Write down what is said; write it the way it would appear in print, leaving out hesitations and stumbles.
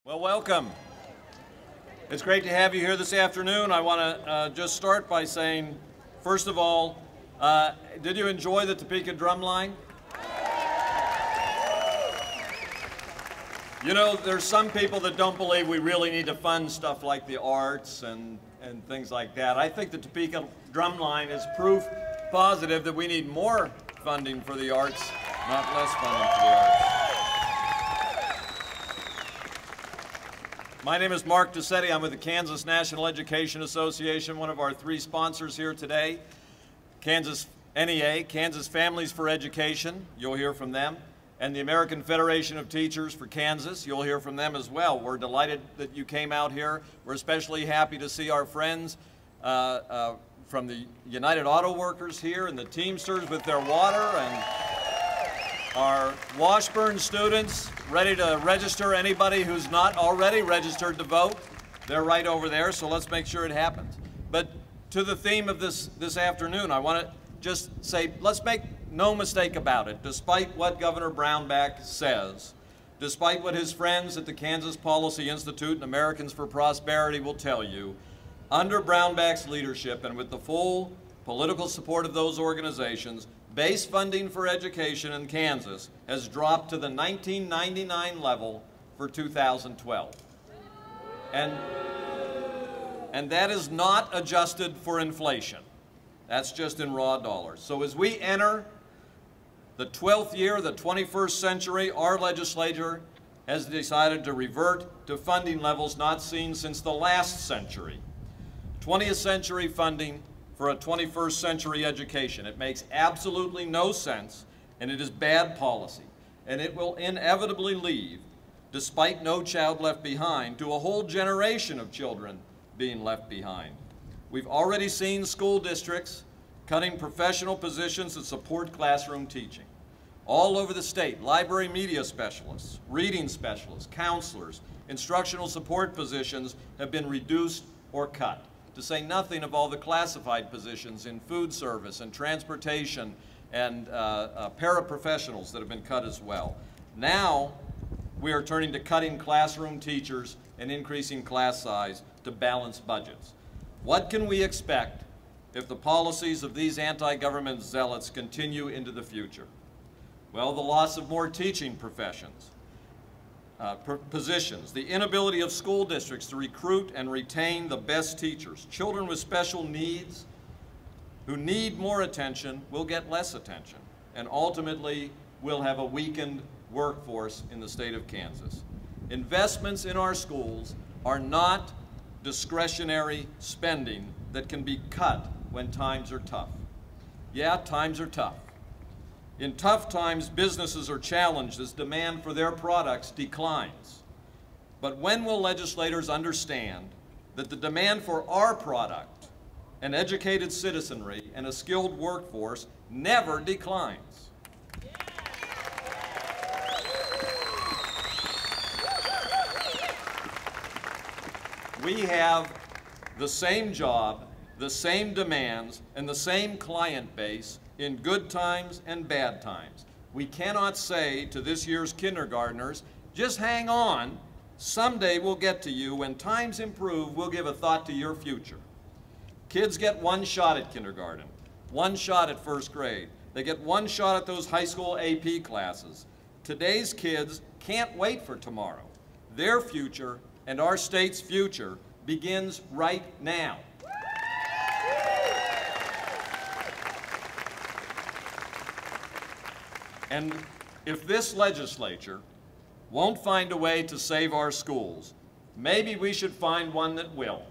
Well, welcome. It's great to have you here this afternoon. I want to just start by saying, first of all, did you enjoy the Topeka Drumline? You know, there's some people that don't believe we really need to fund stuff like the arts and things like that. I think the Topeka Drumline is proof positive that we need more funding for the arts, not less funding for the arts. My name is Mark Desetti. I'm with the Kansas National Education Association, one of our three sponsors here today. Kansas NEA, Kansas Families for Education, you'll hear from them, and the American Federation of Teachers for Kansas, you'll hear from them as well. We're delighted that you came out here. We're especially happy to see our friends from the United Auto Workers here and the Teamsters with their water, and our Washburn students ready to register. Anybody who's not already registered to vote, they're right over there, so let's make sure it happens. But to the theme of this afternoon, I want to just say, let's make no mistake about it. Despite what Governor Brownback says, despite what his friends at the Kansas Policy Institute and Americans for Prosperity will tell you, under Brownback's leadership and with the full political support of those organizations, base funding for education in Kansas has dropped to the 1999 level for 2012. And that is not adjusted for inflation. That's just in raw dollars. So as we enter the 12th year of the 21st century, our legislature has decided to revert to funding levels not seen since the last century. 20th century funding for a 21st century education. It makes absolutely no sense, and it is bad policy. And it will inevitably lead, despite No Child Left Behind, to a whole generation of children being left behind. We've already seen school districts cutting professional positions that support classroom teaching. All over the state, library media specialists, reading specialists, counselors, instructional support positions have been reduced or cut, to say nothing of all the classified positions in food service and transportation and paraprofessionals that have been cut as well. Now, we are turning to cutting classroom teachers and increasing class size to balance budgets. What can we expect if the policies of these anti-government zealots continue into the future? Well, the loss of more teaching professions, positions, the inability of school districts to recruit and retain the best teachers. Children with special needs who need more attention will get less attention, and ultimately we'll have a weakened workforce in the state of Kansas. Investments in our schools are not discretionary spending that can be cut when times are tough. Yeah, times are tough. In tough times, businesses are challenged as demand for their products declines. But when will legislators understand that the demand for our product, an educated citizenry, and a skilled workforce never declines? We have the same job, the same demands, and the same client base in good times and bad times. We cannot say to this year's kindergartners, just hang on, someday we'll get to you. When times improve, we'll give a thought to your future. Kids get one shot at kindergarten, one shot at first grade. They get one shot at those high school AP classes. Today's kids can't wait for tomorrow. Their future and our state's future begins right now. And if this legislature won't find a way to save our schools, maybe we should find one that will.